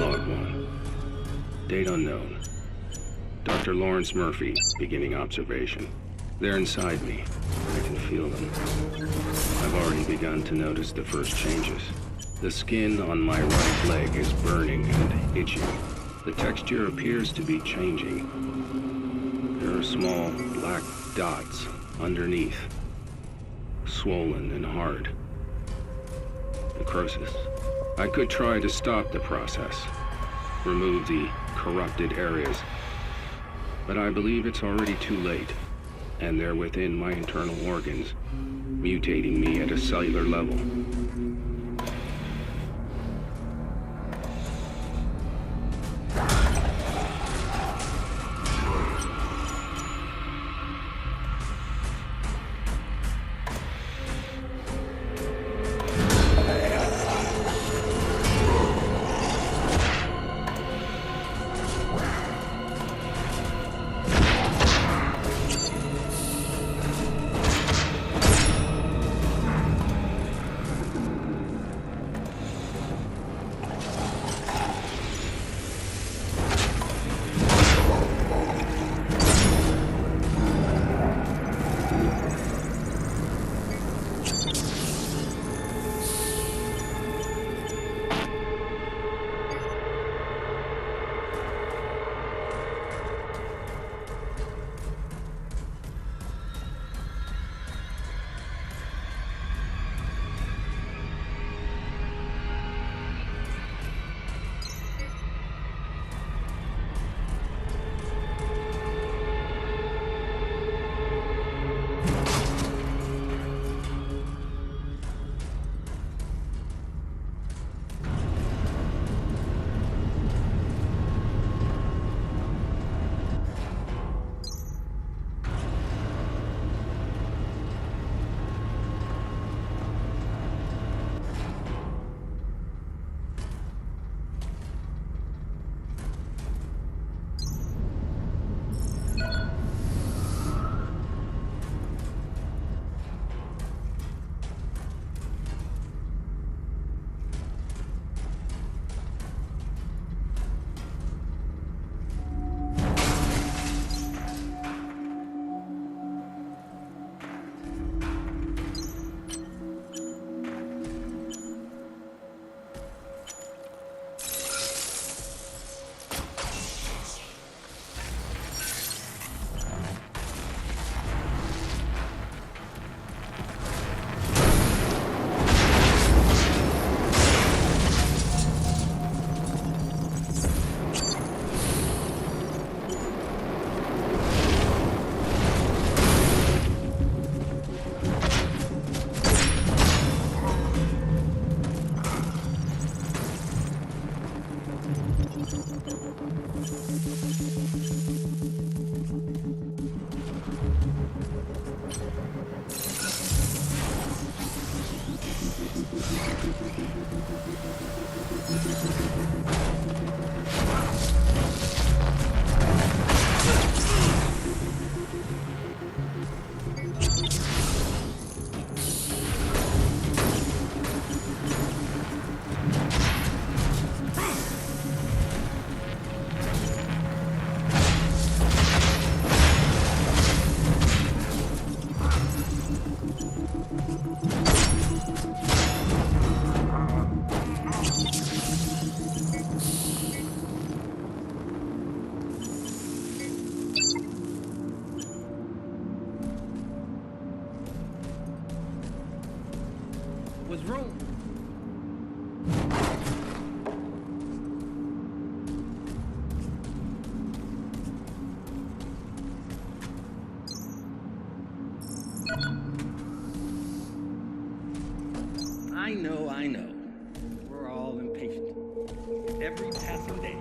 Log 1. Date unknown. Dr. Lawrence Murphy, beginning observation. They're inside me. I can feel them. I've already begun to notice the first changes. The skin on my right leg is burning and itching. The texture appears to be changing. There are small black dots underneath, swollen and hard. Necrosis. I could try to stop the process, remove the corrupted areas, but I believe it's already too late, and they're within my internal organs, mutating me at a cellular level. was room. I know. We're all impatient. Every passing day.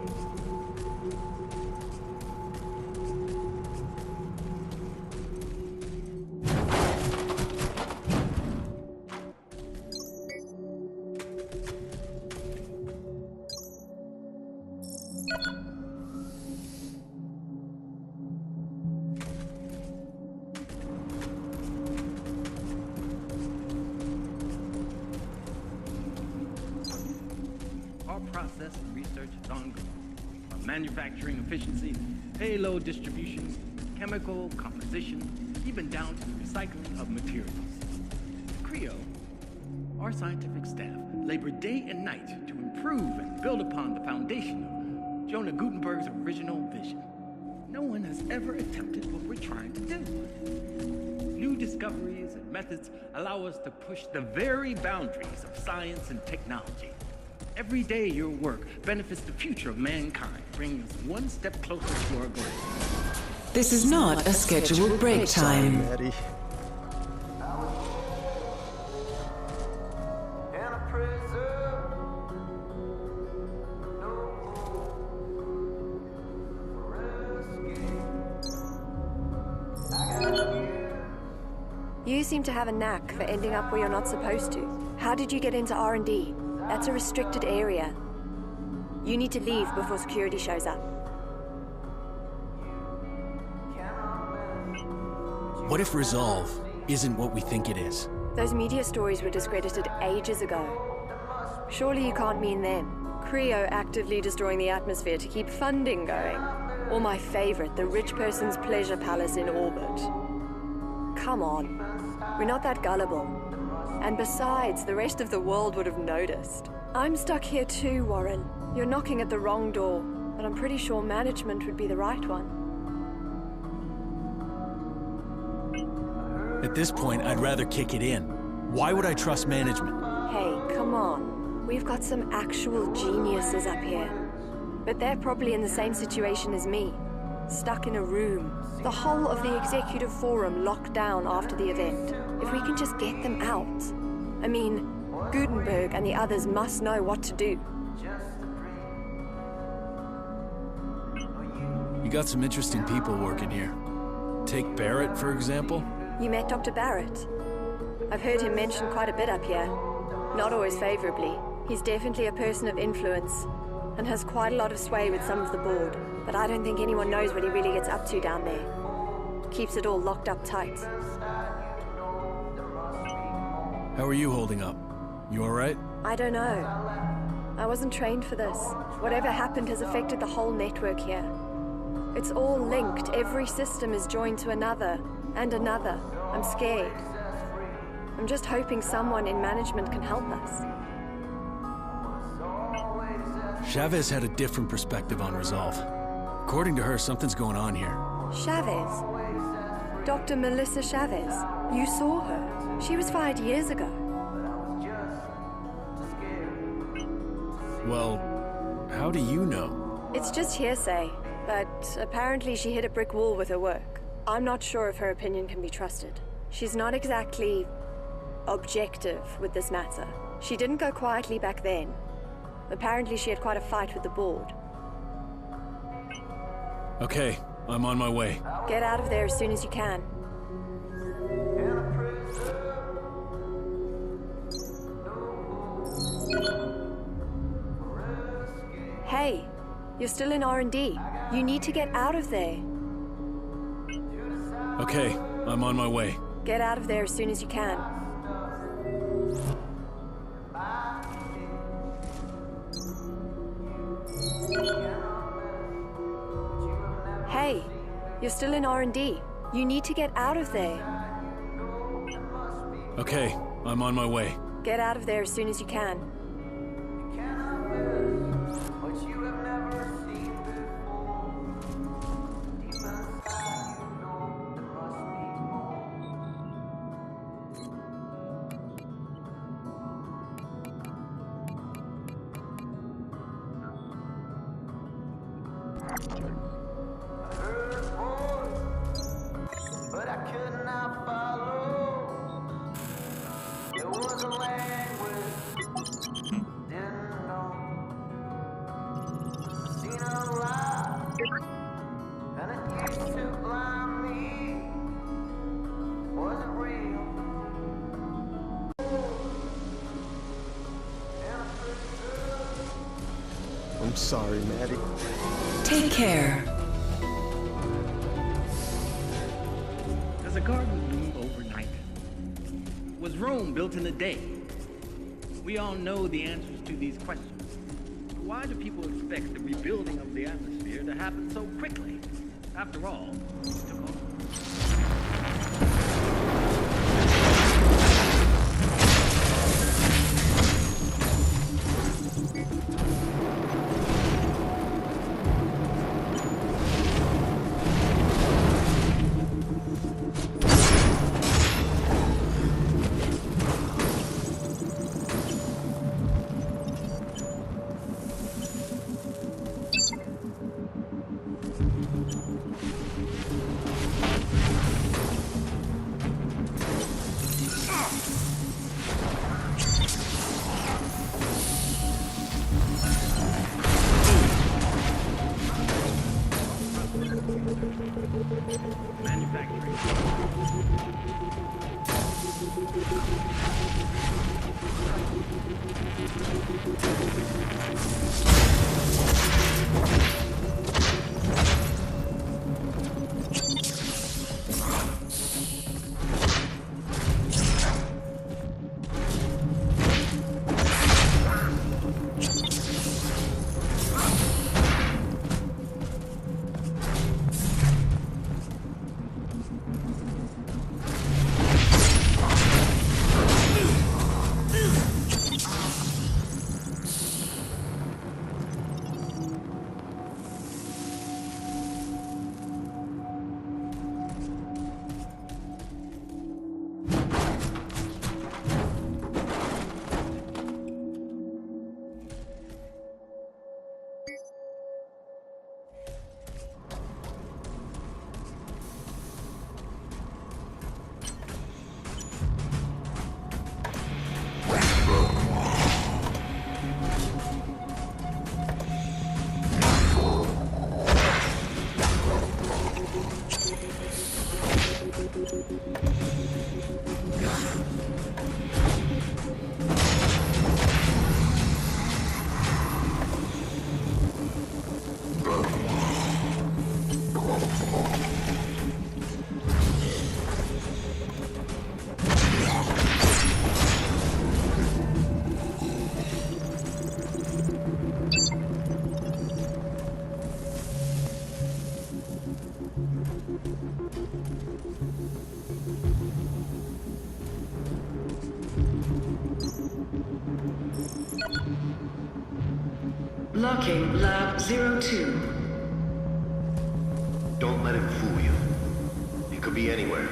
Process and research is ongoing. From manufacturing efficiency, payload distribution, chemical composition, even down to the recycling of materials. Creo, our scientific staff, labor day and night to improve and build upon the foundation of Jonah Gutenberg's original vision. No one has ever attempted what we're trying to do. New discoveries and methods allow us to push the very boundaries of science and technology. Every day your work benefits the future of mankind, bringing us one step closer to our goal. This is not a scheduled break time. You seem to have a knack for ending up where you're not supposed to. How did you get into R&D? That's a restricted area. You need to leave before security shows up. What if Resolve isn't what we think it is? Those media stories were discredited ages ago. Surely you can't mean them. Creo actively destroying the atmosphere to keep funding going. Or my favorite, the rich person's pleasure palace in orbit. Come on. We're not that gullible. And besides, the rest of the world would have noticed. I'm stuck here too, Warren. You're knocking at the wrong door, but I'm pretty sure management would be the right one. At this point, I'd rather kick it in. Why would I trust management? Hey, come on. We've got some actual geniuses up here. But they're probably in the same situation as me. Stuck in a room. The whole of the executive forum locked down after the event. If we can just get them out. I mean, Gutenberg and the others must know what to do. You got some interesting people working here. Take Barrett, for example. You met Dr. Barrett? I've heard him mentioned quite a bit up here. Not always favorably. He's definitely a person of influence and has quite a lot of sway with some of the board. But I don't think anyone knows what he really gets up to down there. Keeps it all locked up tight. How are you holding up? You all right? I don't know. I wasn't trained for this. Whatever happened has affected the whole network here. It's all linked. Every system is joined to another and another. I'm scared. I'm just hoping someone in management can help us. Chavez had a different perspective on Resolve. According to her, something's going on here. Chavez? Dr. Melissa Chavez. You saw her. She was fired years ago. Well, how do you know? It's just hearsay, but apparently she hit a brick wall with her work. I'm not sure if her opinion can be trusted. She's not exactly objective with this matter. She didn't go quietly back then. Apparently she had quite a fight with the board. Okay, I'm on my way. Get out of there as soon as you can. Hey, you're still in R&D. You need to get out of there. Okay, I'm on my way. Get out of there as soon as you can. Hey, you're still in R&D. You need to get out of there. Okay, I'm on my way. Get out of there as soon as you can. But I could not follow. There was a language didn't know. I seen a lie, and it used to blind me. Was it real? I'm sorry, Maddie. Take care. Does a garden bloom overnight? Was Rome built in a day? We all know the answers to these questions. Why do people expect the rebuilding of the atmosphere to happen so quickly? After all, it took off. Locking Lab 02. Don't let him fool you. He could be anywhere.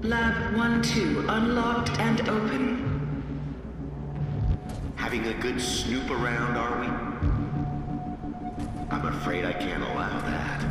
Lab 1-2 unlocked and open. Having a good snoop around, are we? I'm afraid I can't allow that.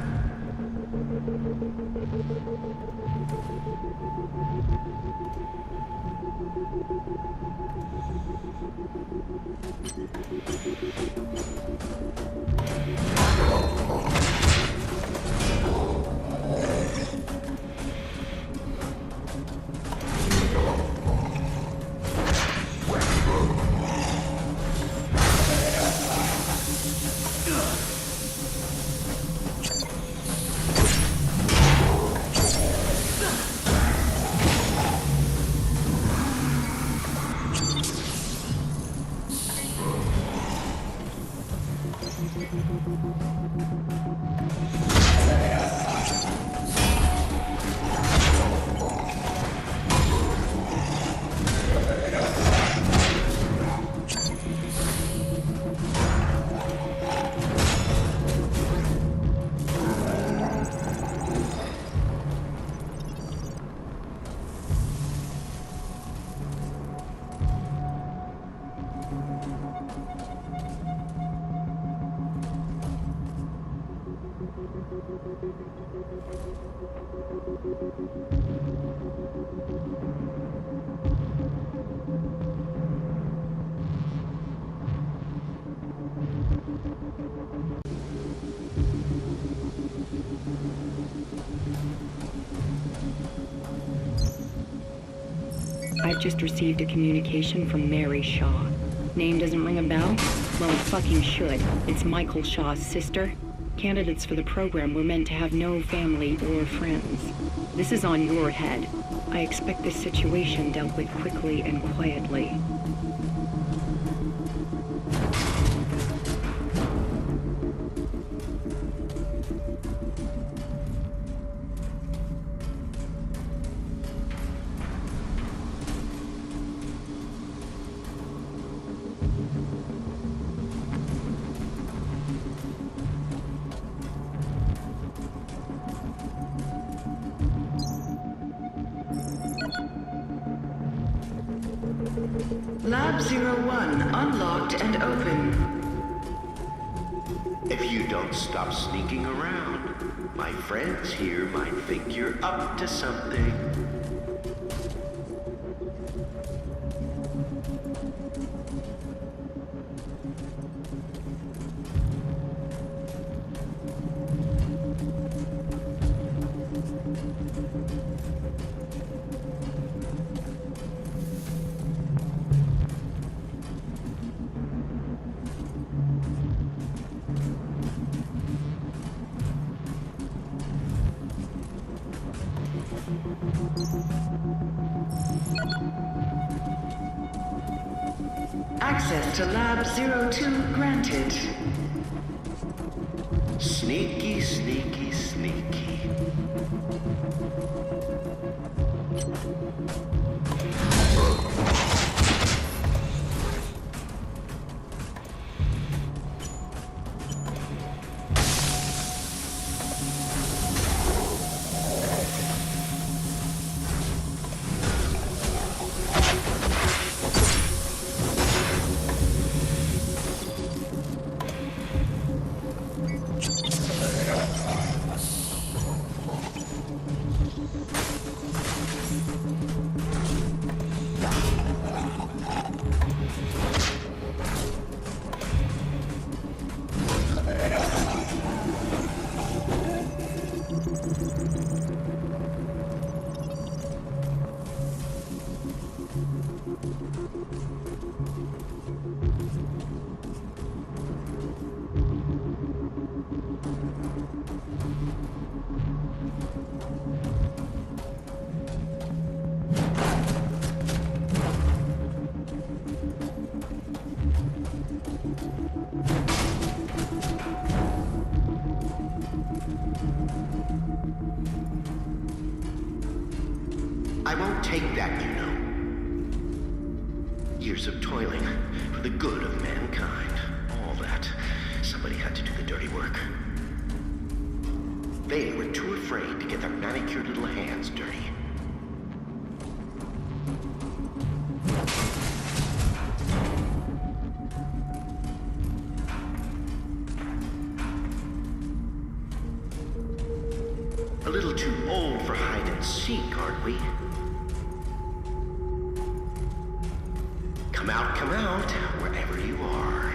I've just received a communication from Mary Shaw. Name doesn't ring a bell? Well, it fucking should. It's Michael Shaw's sister. Candidates for the program were meant to have no family or friends. This is on your head. I expect this situation dealt with quickly and quietly. Lab 01 unlocked and open. If you don't stop sneaking around, my friends here might think you're up to something. Access to Lab 02 granted. Sneaky, sneaky, sneaky. I won't take that, you know. Years of toiling for the good of mankind. All that. Somebody had to do the dirty work. They were too afraid to get their manicured little hands dirty. A little too old for hide and seek, aren't we? Come out, wherever you are.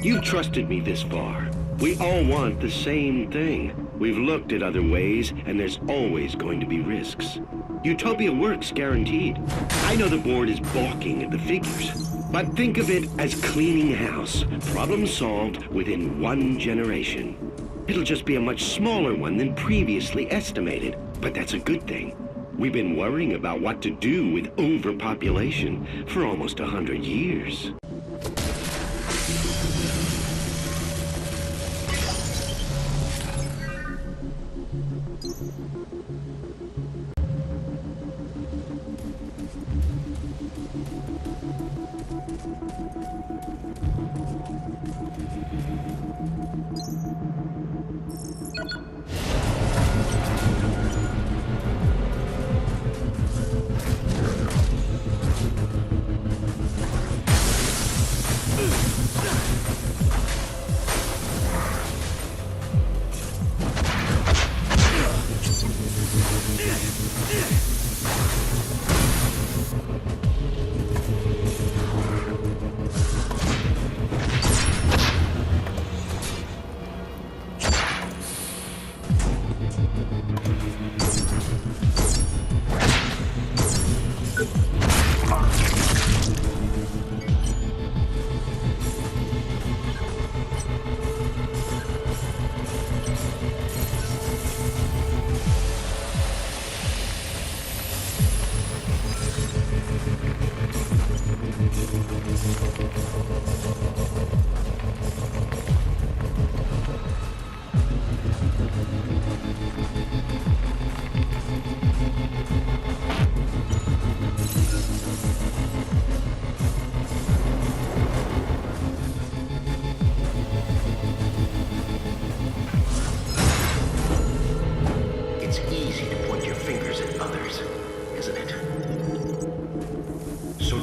You've trusted me this far. We all want the same thing. We've looked at other ways, and there's always going to be risks. Utopia works, guaranteed. I know the board is balking at the figures, but think of it as cleaning house. Problem solved within 1 generation. It'll just be a much smaller one than previously estimated, but that's a good thing. We've been worrying about what to do with overpopulation for almost 100 years.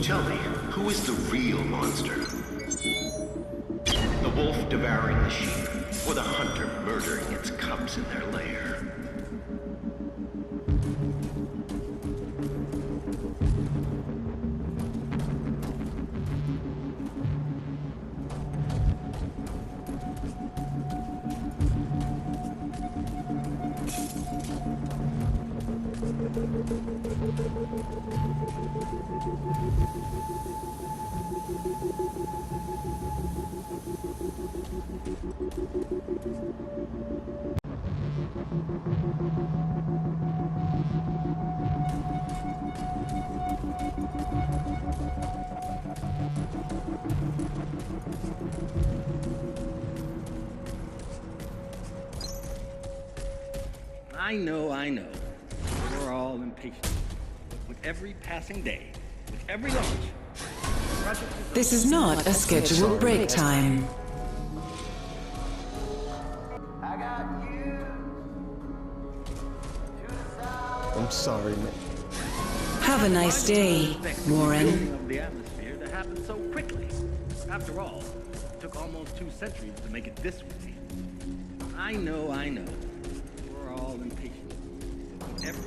Tell me, who is the real monster? The wolf devouring the sheep, or the hunter murdering its cubs in their lair? I know. We're all impatient. With every passing day, with every launch, This is not a scheduled break time. I got you. I'm sorry, man. Have a nice day, Warren. of the atmosphere that happened so quickly. After all, it took almost 2 centuries to make it this way. I know. We're all impatient. With every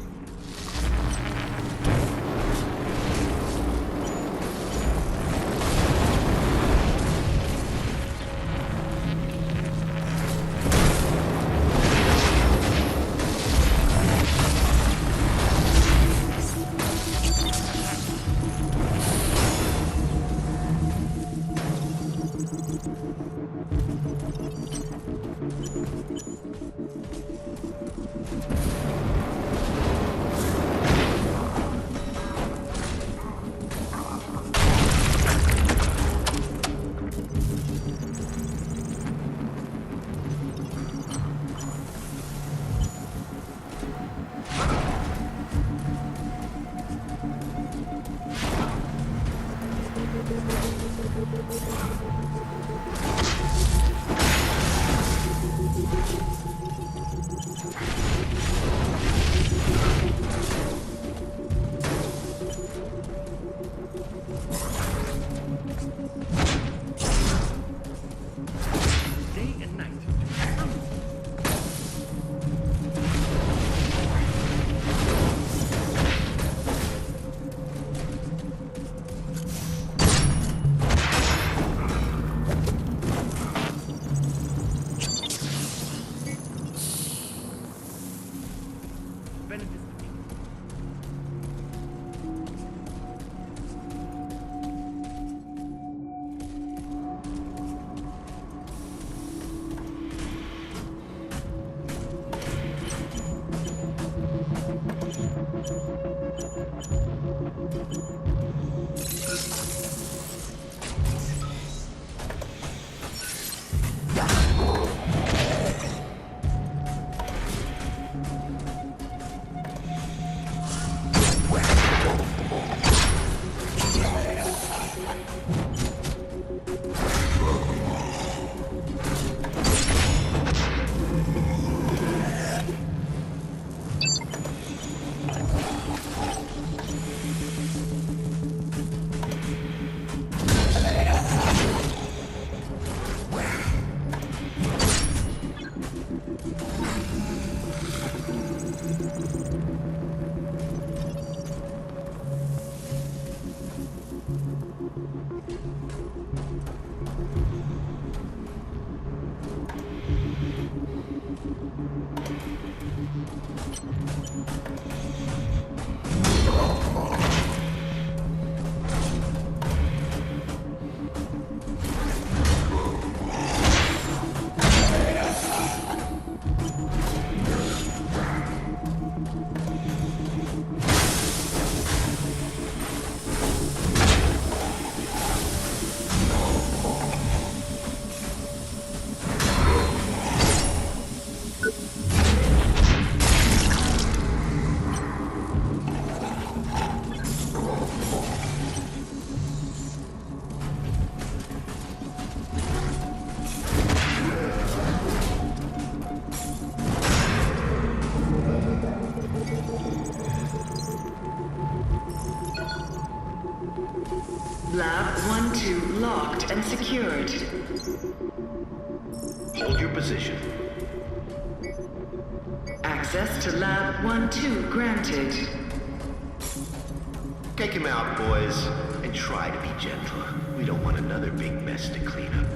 day and night. Benefits to me. Lab 1-2 locked and secured. Hold your position. Access to Lab 1-2 granted. Take him out, boys, and try to be gentle. We don't want another big mess to clean up.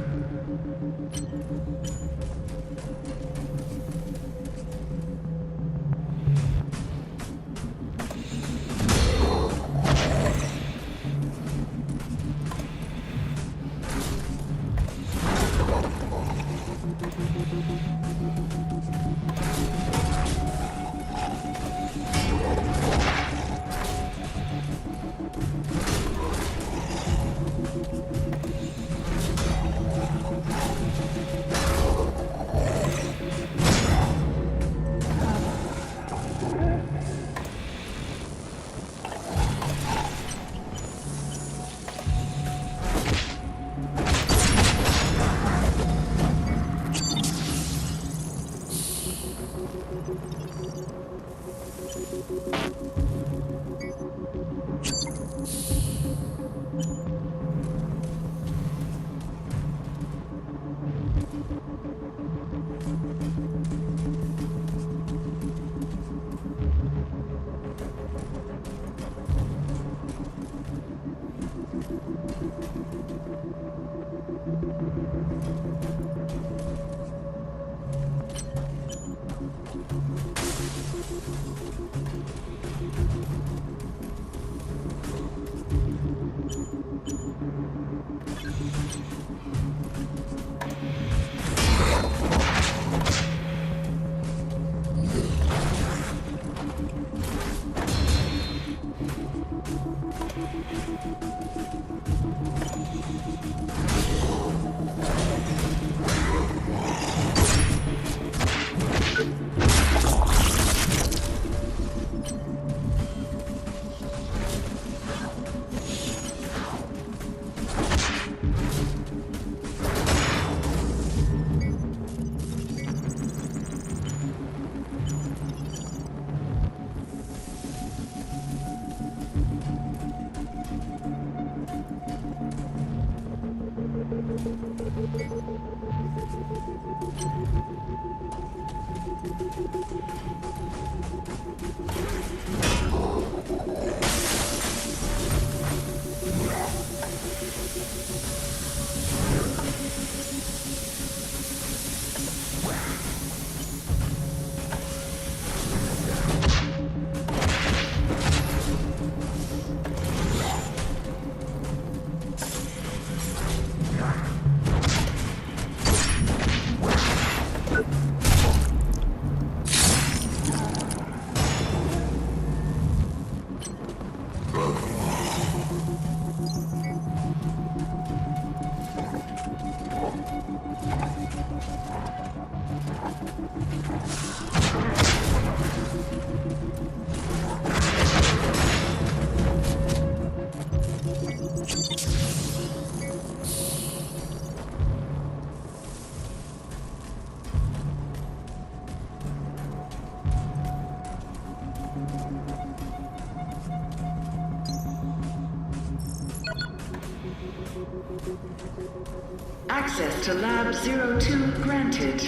Access to Lab 02 granted.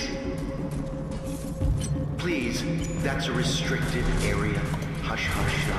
Please, that's a restricted area. Hush, hush, no.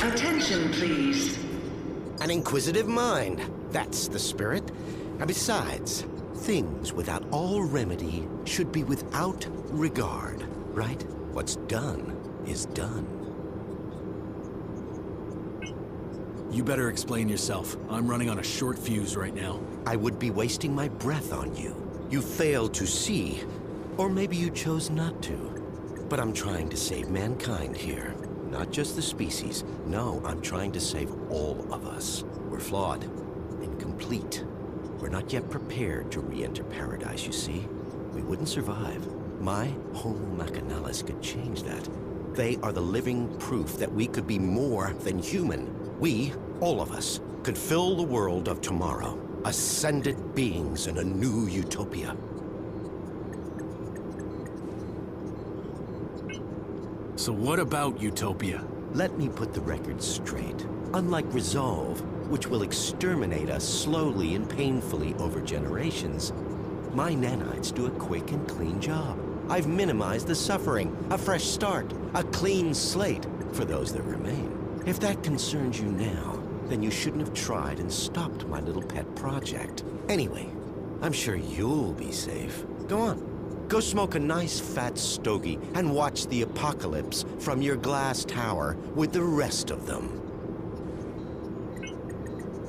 Attention, please. An inquisitive mind. That's the spirit. And besides, things without all remedy should be without regard, right? What's done is done. You better explain yourself. I'm running on a short fuse right now. I would be wasting my breath on you. You failed to see, or maybe you chose not to. But I'm trying to save mankind here. Not just the species. No, I'm trying to save all of us. We're flawed, incomplete. We're not yet prepared to re-enter paradise, you see. We wouldn't survive. My Homo Machinalis could change that. They are the living proof that we could be more than human. We, all of us, could fill the world of tomorrow. Ascended beings in a new utopia. So what about utopia? Let me put the record straight. Unlike Resolve, which will exterminate us slowly and painfully over generations, my nanites do a quick and clean job. I've minimized the suffering, a fresh start, a clean slate for those that remain. If that concerns you now, then you shouldn't have tried and stopped my little pet project. Anyway, I'm sure you'll be safe. Go on. Go smoke a nice fat stogie and watch the apocalypse from your glass tower with the rest of them.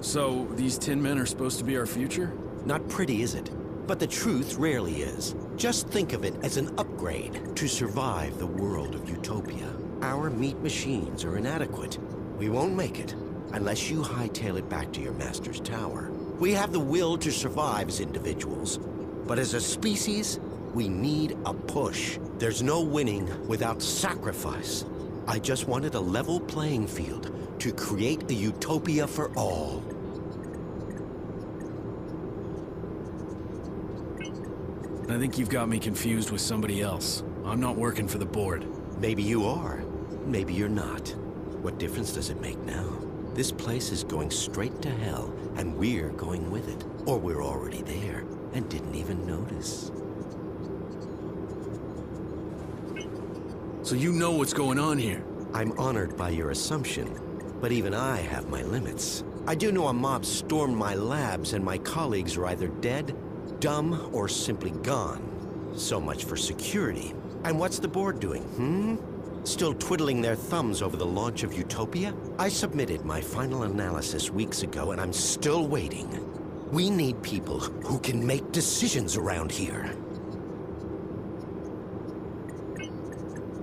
So, these tin men are supposed to be our future? Not pretty, is it? But the truth rarely is. Just think of it as an upgrade to survive the world of utopia. Our meat machines are inadequate. We won't make it unless you hightail it back to your master's tower. We have the will to survive as individuals, but as a species, we need a push. There's no winning without sacrifice. I just wanted a level playing field to create a utopia for all. I think you've got me confused with somebody else. I'm not working for the board. Maybe you are. Maybe you're not. What difference does it make now? This place is going straight to hell, and we're going with it. Or we're already there, and didn't even notice. So you know what's going on here? I'm honored by your assumption, but even I have my limits. I do know a mob stormed my labs, and my colleagues are either dead, dumb, or simply gone. So much for security. And what's the board doing, Still twiddling their thumbs over the launch of Utopia? I submitted my final analysis weeks ago, and I'm still waiting. We need people who can make decisions around here.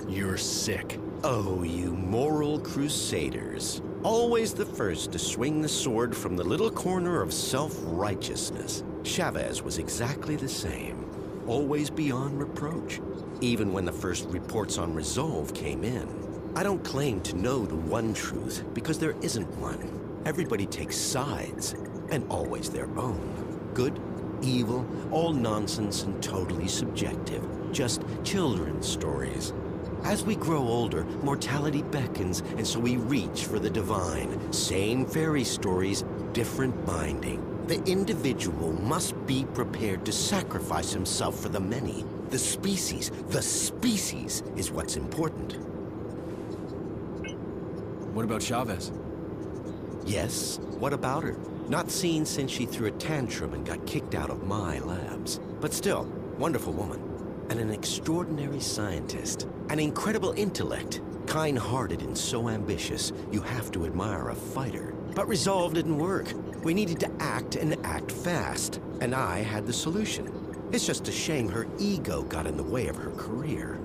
You're sick. Oh, you moral crusaders. Always the first to swing the sword from the little corner of self-righteousness. Chavez was exactly the same. Always beyond reproach. Even when the first reports on Resolve came in. I don't claim to know the one truth, because there isn't one. Everybody takes sides, and always their own. Good, evil, all nonsense and totally subjective. Just children's stories. As we grow older, mortality beckons, and so we reach for the divine. Same fairy stories, different binding. The individual must be prepared to sacrifice himself for the many. The species is what's important. What about Chavez? Yes, what about her? Not seen since she threw a tantrum and got kicked out of my labs. But still, wonderful woman. And an extraordinary scientist. An incredible intellect. Kind-hearted and so ambitious, you have to admire a fighter. But Resolve didn't work. We needed to act and act fast. And I had the solution. It's just a shame her ego got in the way of her career.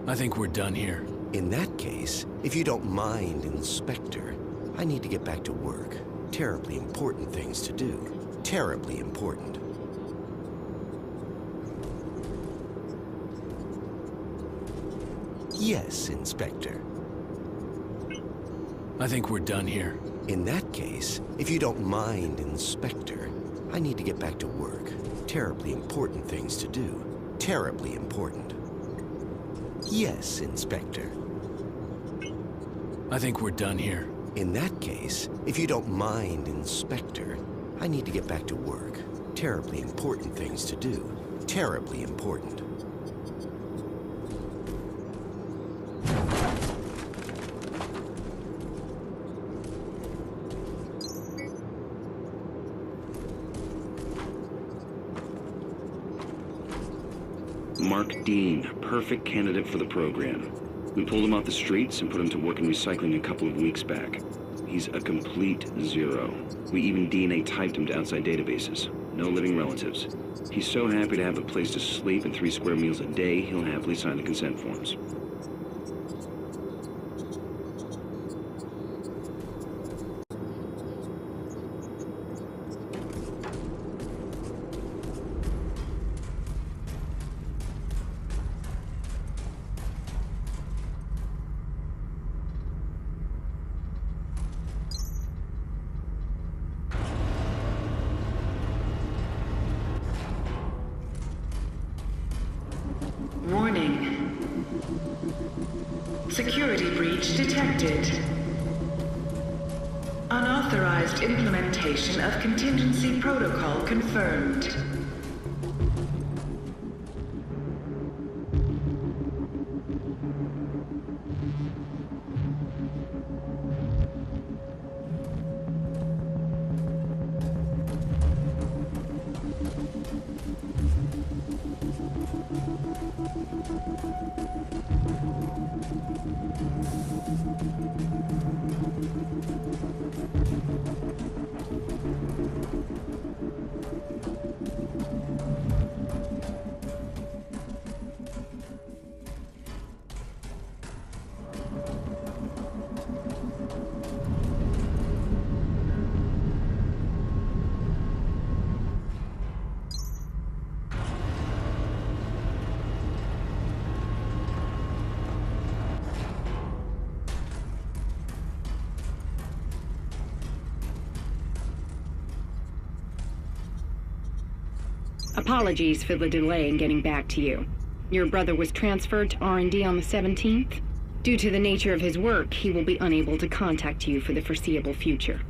I think we're done here. In that case, if you don't mind, Inspector, I need to get back to work. Terribly important things to do. Terribly important. Yes, Inspector. I think we're done here. In that case, if you don't mind, Inspector, I need to get back to work. Terribly important things to do. Terribly important. Yes, Inspector. I think we're done here. In that case, if you don't mind, Inspector, I need to get back to work. Terribly important things to do. Terribly important. Mark Dean, perfect candidate for the program. We pulled him off the streets and put him to work in recycling a couple of weeks back. He's a complete zero. We even DNA typed him to outside databases. No living relatives. He's so happy to have a place to sleep and 3 square meals a day, he'll happily sign the consent forms. Warning. Security breach detected. Unauthorized implementation of contingency protocol confirmed. Apologies for the delay in getting back to you. Your brother was transferred to R&D on the 17th. Due to the nature of his work, he will be unable to contact you for the foreseeable future.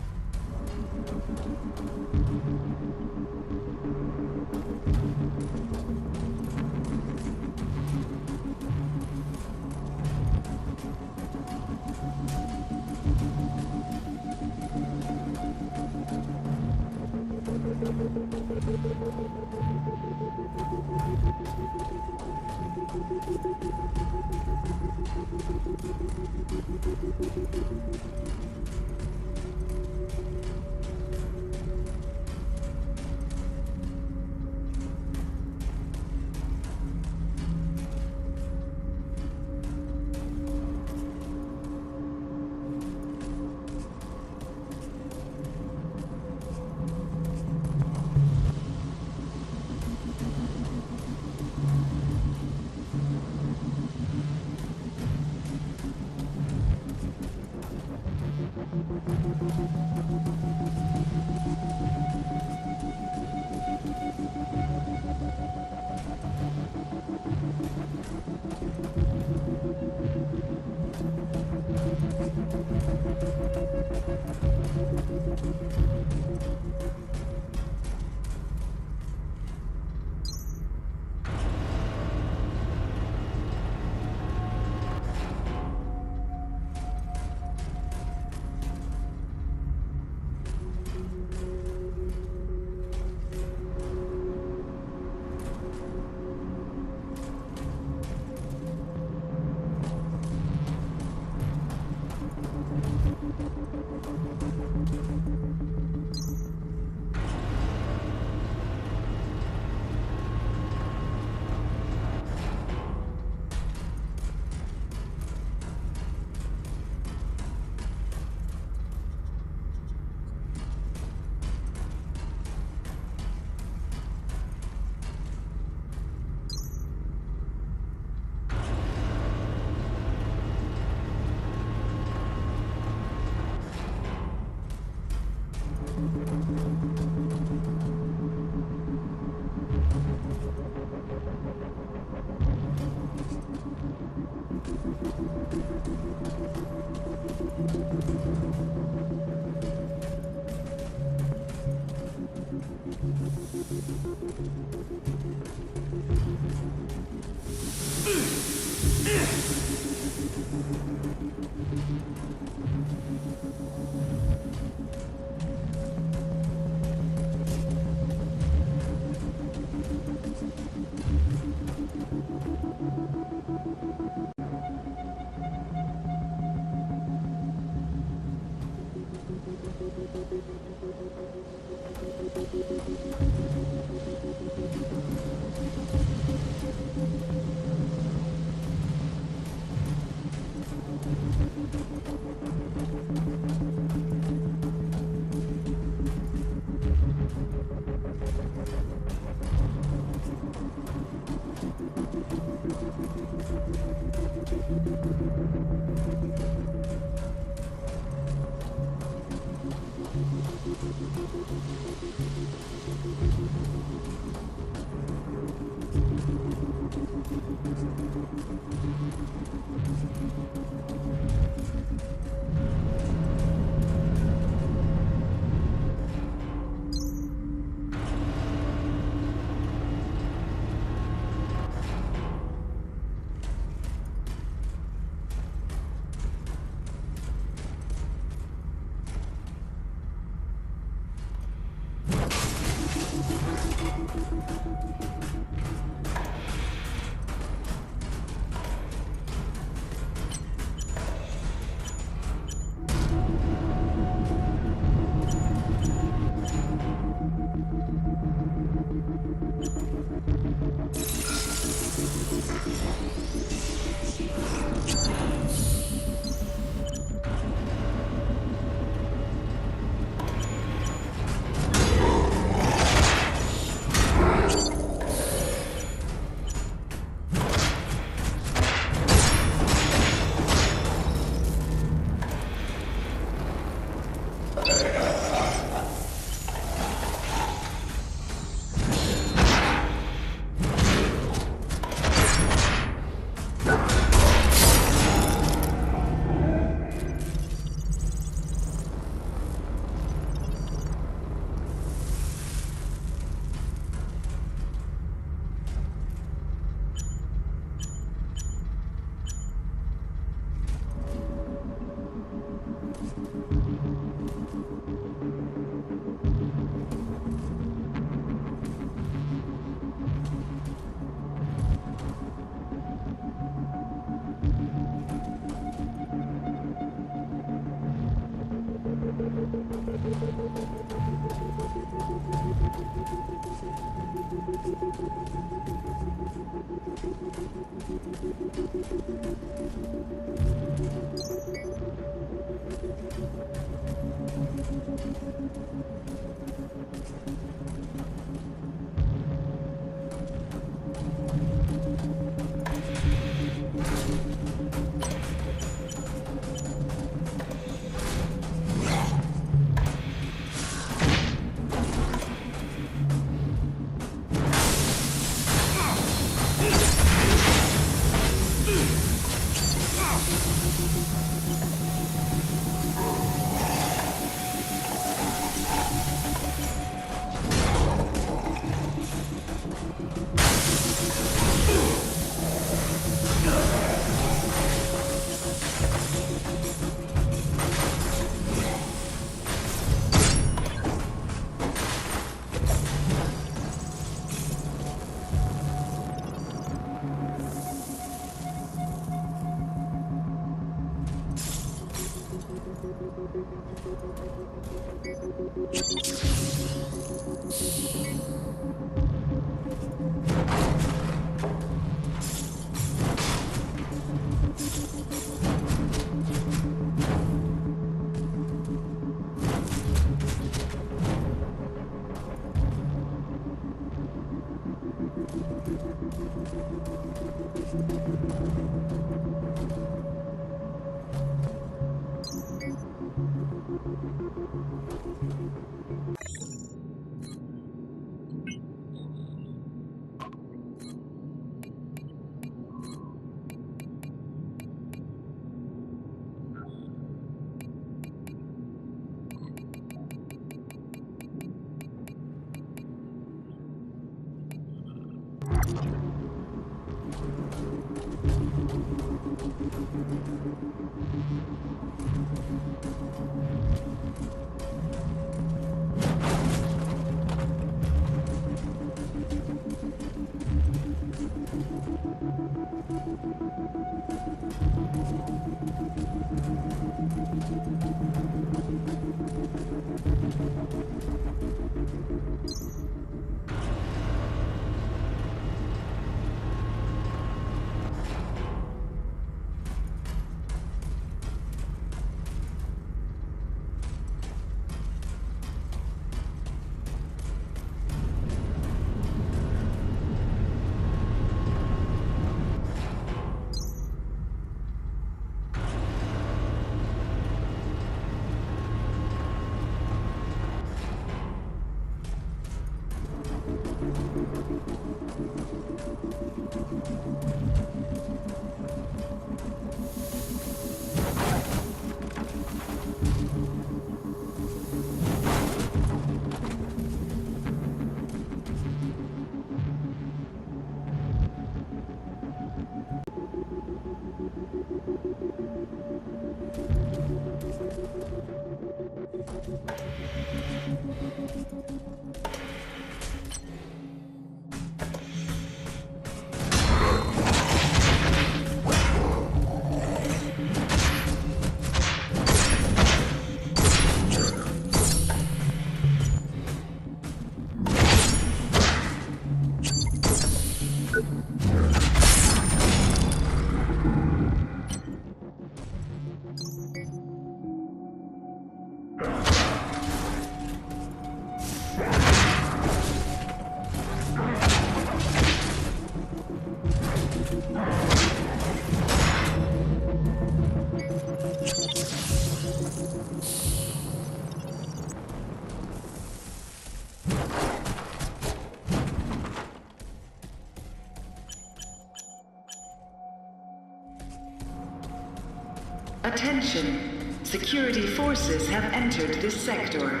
Attention! Security forces have entered this sector.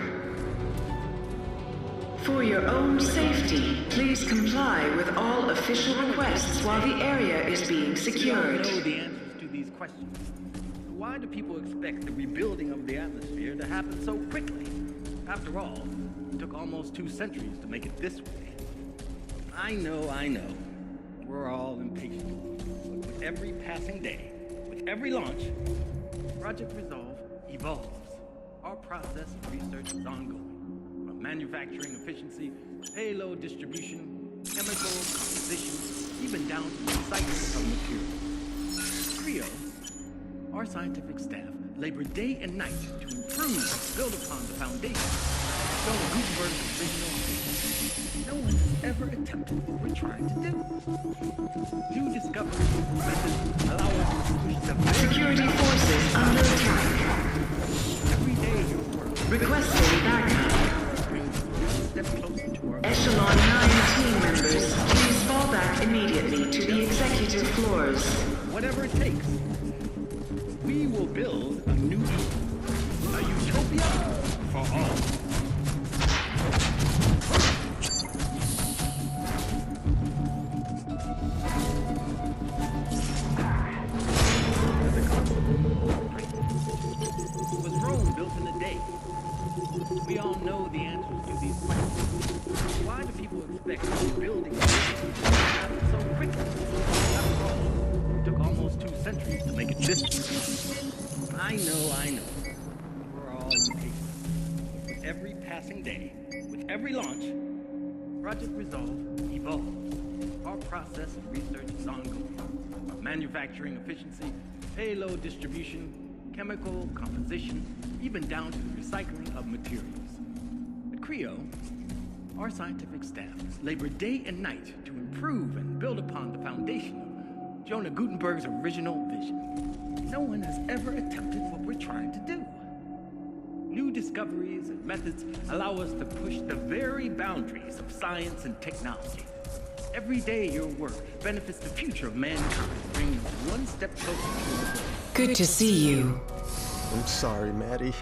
For your own safety, please comply with all official requests while the area is being secured. We all know the answers to these questions. Why do people expect the rebuilding of the atmosphere to happen so quickly? After all, it took almost 2 centuries to make it this way. I know. We're all impatient. But with every passing day, with every launch, Project Resolve evolves. Our process of research is ongoing. From manufacturing efficiency, payload distribution, chemical composition, even down to the recycling of materials. Creo, our scientific staff, labor day and night to improve and build upon the foundation shown Gutenberg's original vision. No one has ever attempted what we're trying to do. New discoveries and methods allow us to push the Security forces under attack. every day your work Requesting backup. brings us one step closer to our Echelon 9 team members, please fall back immediately to the executive floors. whatever it takes. We will build a new Eden, a utopia for all. Was Rome built in a day? We all know the answers to these questions. Why do people expect building to happen so quickly? After all, it took almost 2 centuries to make it this way. I know. every passing day. With every launch, Project Resolve evolves. Our process of research is ongoing. From manufacturing efficiency, payload distribution, chemical composition, even down to the recycling of materials. At Creo, our scientific staff labor day and night to improve and build upon the foundation of Jonah Gutenberg's original vision. No one has ever attempted what we're trying to do. New discoveries and methods allow us to push the very boundaries of science and technology. Every day your work benefits the future of mankind, bringing us one step closer to our goal. Good to see you. I'm sorry, Maddie.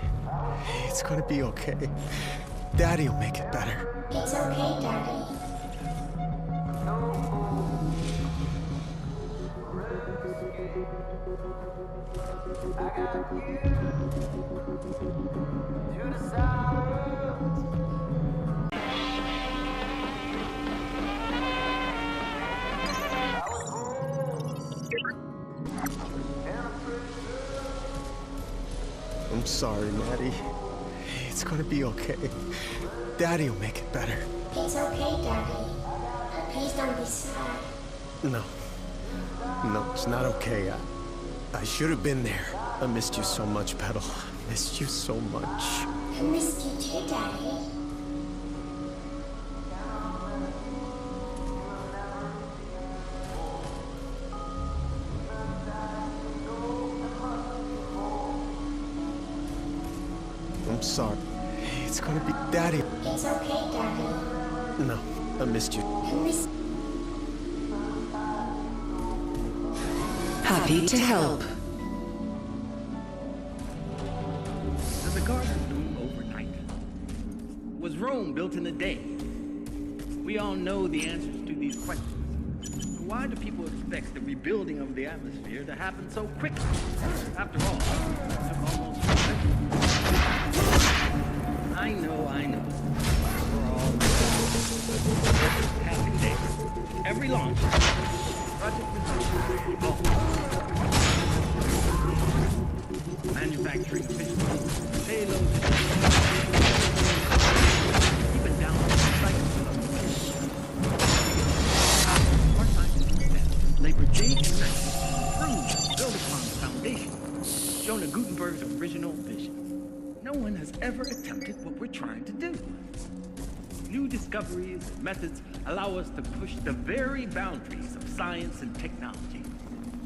It's gonna be okay. Daddy'll make it better. It's okay, Daddy. I'm sorry, Maddie. It's gonna be okay. Daddy'll make it better. It's okay, Daddy. Please don't be sad. No. No, it's not okay. I should have been there. I missed you so much, Petal. I missed you so much. I missed you too, Daddy. I'm sorry. It's gonna be Daddy. It's okay, Daddy. No, I missed you. I missed Happy to help. Does the garden bloom overnight? Was Rome built in a day? We all know the answers to these questions. Why do people expect the rebuilding of the atmosphere to happen so quickly? After all, it took almost 2 centuries. I know. We're all every passing day, every launch, Project Resolve evolves. Manufacturing efficiency, payload even down to the recycling of materials. Our scientific staff labor day and night to improve and build upon the foundation, Jonah Gutenberg's original vision. No one has ever attempted what we're trying to do. New discoveries and methods allow us to push the very boundaries of science and technology.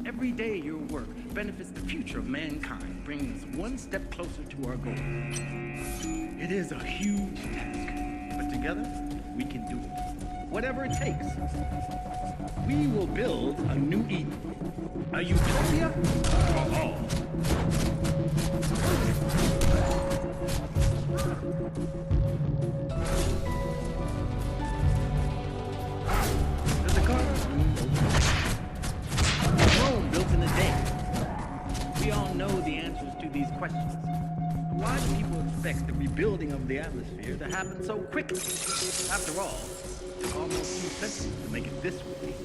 Every day your work benefits the future of mankind, bringing us one step closer to our goal. It is a huge task, but together we can do it. Whatever it takes. We will build a new Eden, a utopia for all. Does the garden bloom overnight? Rome built in a day. We all know the answers to these questions. Why do people expect the rebuilding of the atmosphere to happen so quickly? After all, it took almost 2 centuries to make it this way.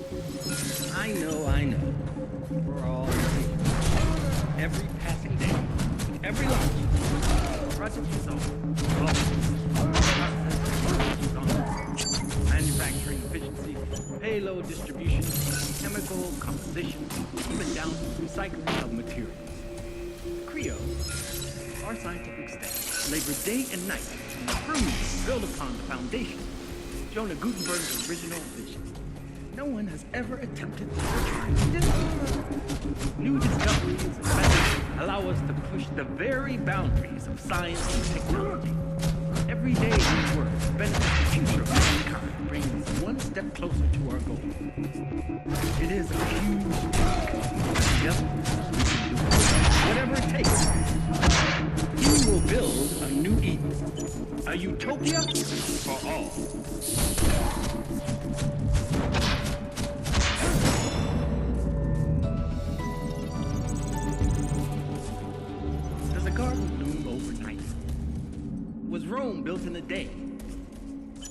I know. We're all every passing day, with every launch, Project Resolve. Manufacturing efficiency, payload distribution, chemical composition, even down to the recycling of materials. Creo, our scientific staff, labor day and night to improve and build upon the foundation, Jonah Gutenberg's original vision. No one has ever attempted what we're trying to do. New discoveries and methods allow us to push the very boundaries of science and technology. Every day we work benefits the future of mankind, bringing us one step closer to our goal. It is a huge task. Together, we can do it. Whatever it takes. We will build a new Eden, a utopia for all. Does a garden bloom overnight? Was Rome built in a day?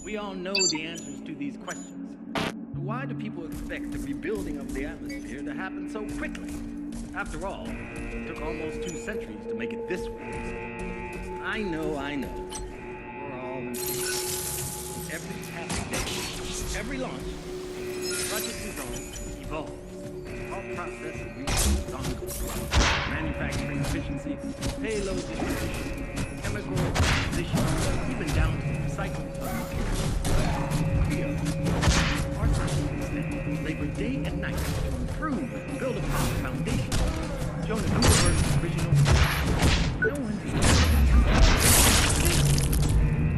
We all know the answers to these questions. Why do people expect the rebuilding of the atmosphere to happen so quickly? After all, it took almost 2 centuries to make it this way. I know. We're every passing day, every launch, project design evolves. Our process of research is ongoing. Manufacturing efficiency, payload distribution, chemical composition, even down to the recycling of materials. Our scientists labor day and night to improve and build upon the foundation shown in the universe's original. No one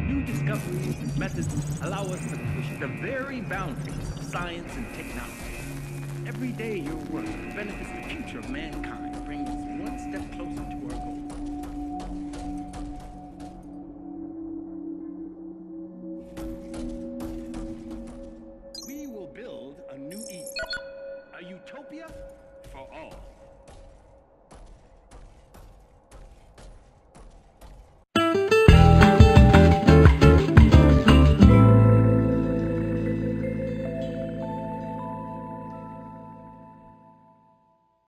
new discoveries and methods allow us to push the very boundaries of science and technology. Every day your work benefits the future of mankind, brings us one step closer to our goal.